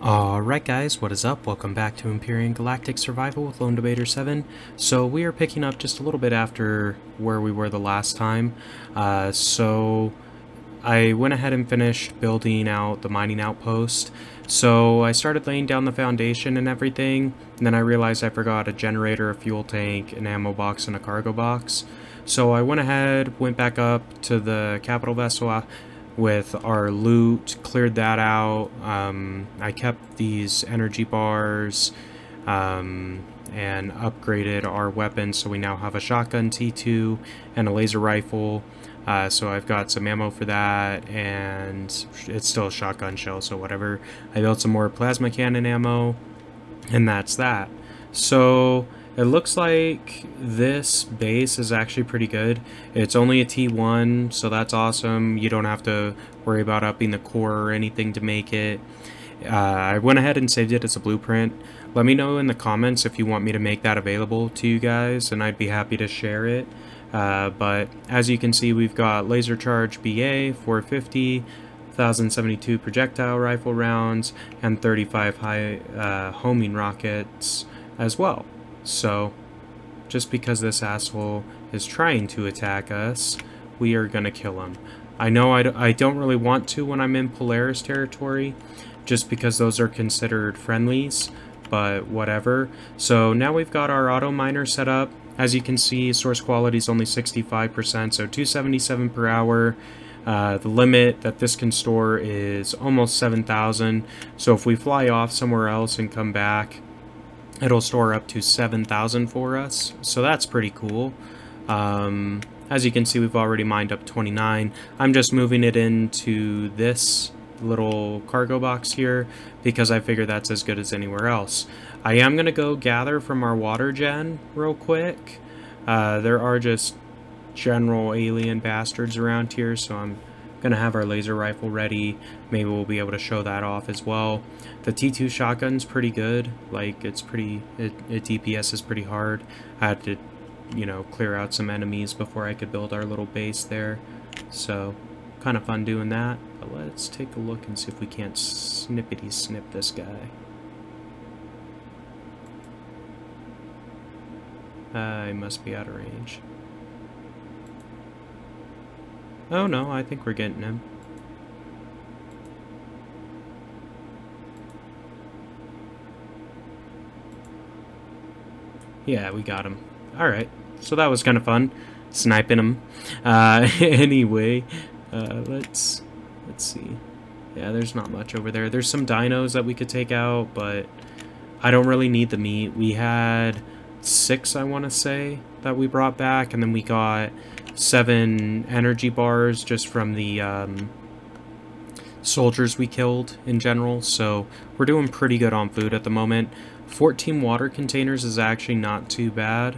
Alright guys, what is up? Welcome back to Empyrion Galactic Survival with LD7. So we are picking up just a little bit after where we were the last time. So I went ahead and finished building out the mining outpost. So I started laying down the foundation and everything, and then I realized I forgot a generator, a fuel tank, an ammo box, and a cargo box. So I went ahead, went back up to the capital vessel with our loot, cleared that out. I kept these energy bars and upgraded our weapons, so we now have a shotgun T2 and a laser rifle. So I've got some ammo for that, and it's still a shotgun shell, so whatever. I built some more plasma cannon ammo, and that's that. So it looks like this base is actually pretty good. It's only a T1, so that's awesome. You don't have to worry about upping the core or anything to make it. I went ahead and saved it as a blueprint. Let me know in the comments if you want me to make that available to you guys, and I'd be happy to share it. But as you can see, we've got laser charge BA, 450, 1072 projectile rifle rounds, and 35 high homing rockets as well. So, just because this asshole is trying to attack us, we are gonna kill him. I know I don't really want to when I'm in Polaris territory, just because those are considered friendlies, but whatever. So now we've got our auto miner set up. As you can see, source quality is only 65%, so 277 per hour. The limit that this can store is almost 7,000, so if we fly off somewhere else and come back, it'll store up to 7,000 for us, so that's pretty cool. As you can see, we've already mined up 29. I'm just moving it into this little cargo box here because I figure that's as good as anywhere else. I am going to go gather from our water gen real quick. There are just general alien bastards around here, so I'm gonna have our laser rifle ready. Maybe we'll be able to show that off as well. The T2 shotgun's pretty good. Like, it's pretty, it DPS is pretty hard. I had to, you know, clear out some enemies before I could build our little base there. So, kind of fun doing that. But let's take a look and see if we can't snippety snip this guy. I must be out of range. Oh no, I think we're getting him. Yeah, we got him. Alright, so that was kind of fun, sniping him. Anyway, let's see. Yeah, there's not much over there. There's some dinos that we could take out, but I don't really need the meat. We had 6, I want to say, that we brought back, and then we got 7 energy bars just from the soldiers we killed in general, so we're doing pretty good on food at the moment. 14 water containers is actually not too bad,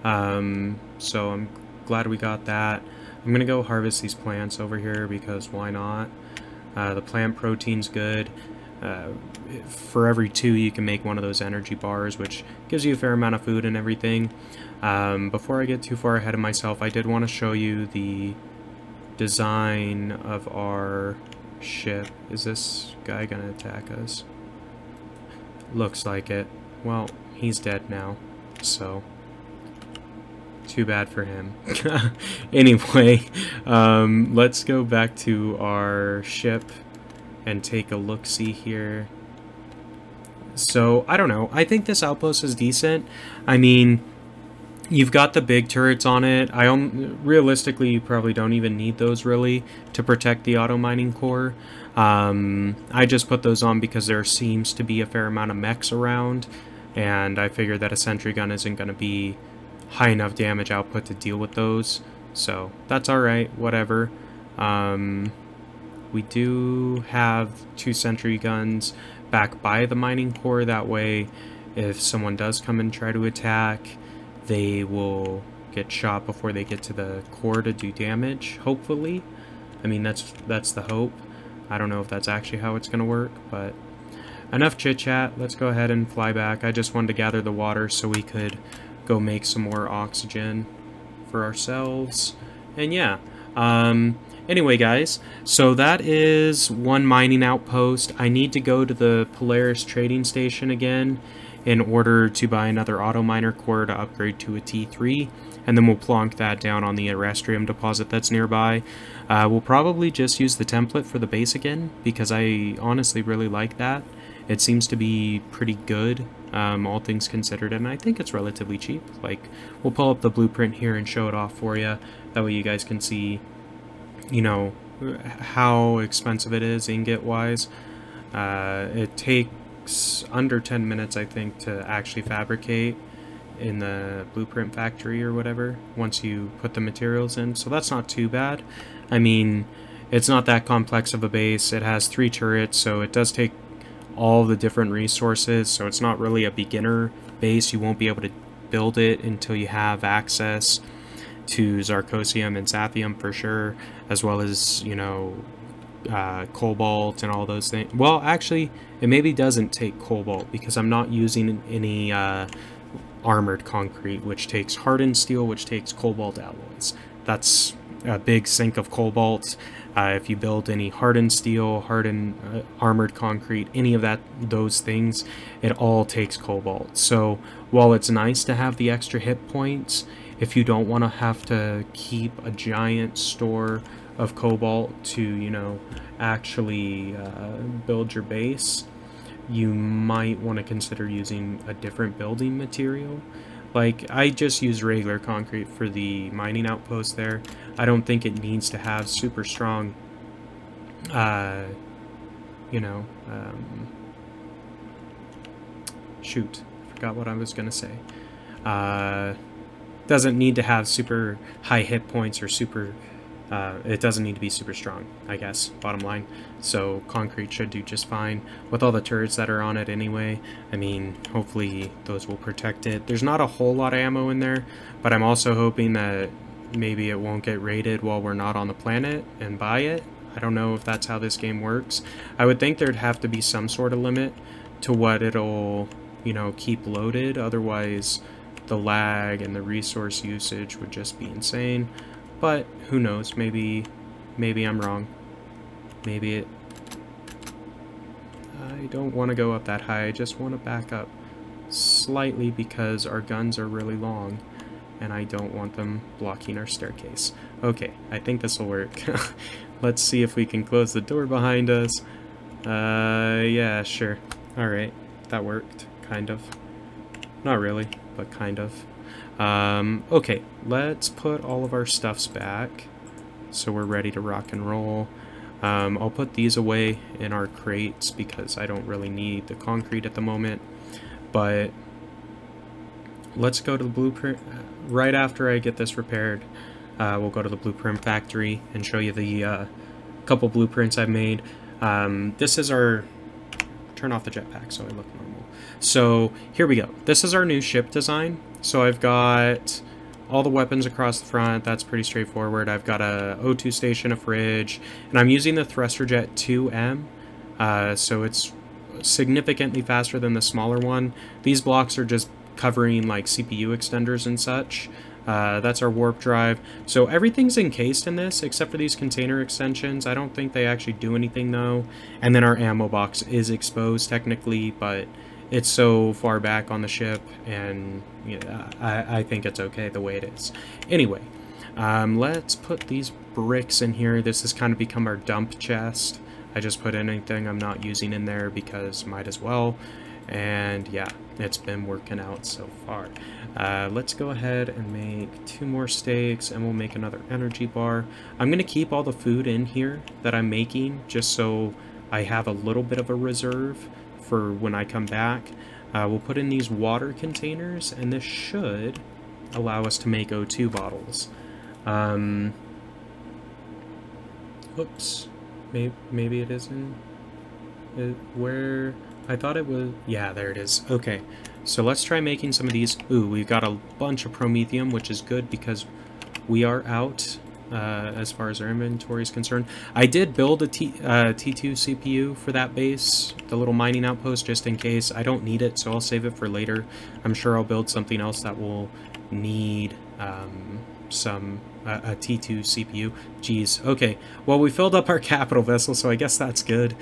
so I'm glad we got that. I'm gonna go harvest these plants over here because why not? The plant protein's good. For every 2 you can make one of those energy bars, which gives you a fair amount of food and everything. Before I get too far ahead of myself, I did want to show you the design of our ship. Is this guy gonna attack us? Looks like it. Well, he's dead now, so too bad for him. Anyway, let's go back to our ship and take a look-see here. So, I don't know. I think this outpost is decent. I mean, you've got the big turrets on it. Realistically, you probably don't even need those, really, to protect the auto mining core. I just put those on because there seems to be a fair amount of mechs around, and I figured that a sentry gun isn't going to be high enough damage output to deal with those. So, that's alright, whatever. We do have 2 sentry guns back by the mining core. That way, if someone does come and try to attack, they will get shot before they get to the core to do damage, hopefully. I mean, that's the hope. I don't know if that's actually how it's going to work, but enough chit-chat. Let's go ahead and fly back. I just wanted to gather the water so we could go make some more oxygen for ourselves. And yeah, Anyway, guys, so that is one mining outpost. I need to go to the Polaris trading station again in order to buy another auto miner core to upgrade to a T3, and then we'll plonk that down on the Erestrium deposit that's nearby. We'll probably just use the template for the base again, because I honestly really like that. It seems to be pretty good, all things considered, and I think it's relatively cheap. Like, we'll pull up the blueprint here and show it off for you. That way you guys can see, you know, how expensive it is ingot-wise. It takes under 10 minutes, I think, to actually fabricate in the blueprint factory or whatever, once you put the materials in, so that's not too bad. I mean, it's not that complex of a base. It has 3 turrets, so it does take all the different resources, so it's not really a beginner base. You won't be able to build it until you have access to Zarcosium and Sathium for sure, as well as, you know, cobalt and all those things. Well, actually, it maybe doesn't take cobalt, because I'm not using any armored concrete, which takes hardened steel, which takes cobalt alloys. That's a big sink of cobalt. If you build any hardened steel, hardened armored concrete, any of those things, it all takes cobalt. So while it's nice to have the extra hit points, if you don't want to have to keep a giant store of cobalt to, you know, actually build your base, you might want to consider using a different building material. Like, I just use regular concrete for the mining outpost there. I don't think it needs to have super strong, you know, shoot, forgot what I was gonna say. Doesn't need to have super high hit points or super, it doesn't need to be super strong, I guess, bottom line. So concrete should do just fine with all the turrets that are on it anyway. I mean, hopefully those will protect it. There's not a whole lot of ammo in there, but I'm also hoping that maybe it won't get raided while we're not on the planet and buy it. I don't know if that's how this game works. I would think there'd have to be some sort of limit to what it'll, you know, keep loaded. Otherwise, the lag and the resource usage would just be insane. But who knows? Maybe I'm wrong. Maybe it... I don't want to go up that high. I just want to back up slightly because our guns are really long and I don't want them blocking our staircase. Okay, I think this will work. Let's see if we can close the door behind us. Yeah, sure. Alright, that worked. Kind of. Not really, but kind of. Okay, let's put all of our stuffs back so we're ready to rock and roll. I'll put these away in our crates because I don't really need the concrete at the moment, but let's go to the blueprint. Right after I get this repaired, we'll go to the blueprint factory and show you the couple blueprints I've made. This is our... Turn off the jetpack so I look normal. So here we go. This is our new ship design. So I've got all the weapons across the front. That's pretty straightforward. I've got a O2 station, a fridge, and I'm using the Thrusterjet 2M. So it's significantly faster than the smaller one. These blocks are just covering like CPU extenders and such. That's our warp drive. So everything's encased in this except for these container extensions. I don't think they actually do anything though. And then our ammo box is exposed technically, but it's so far back on the ship, and yeah, I think it's okay the way it is. Anyway, let's put these bricks in here. This has kind of become our dump chest. I just put anything I'm not using in there because might as well. And yeah, it's been working out so far. Let's go ahead and make 2 more steaks, and we'll make another energy bar. I'm going to keep all the food in here that I'm making just so I have a little bit of a reserve for when I come back. We'll put in these water containers, and this should allow us to make O2 bottles. Oops. Maybe it isn't. Where... I thought it was... Yeah, there it is. Okay, so let's try making some of these. Ooh, we've got a bunch of Promethium, which is good because we are out as far as our inventory is concerned. I did build a T2 CPU for that base, the little mining outpost, just in case. I don't need it, so I'll save it for later. I'm sure I'll build something else that will need some a T2 CPU. Jeez. Okay. Well, we filled up our capital vessel, so I guess that's good.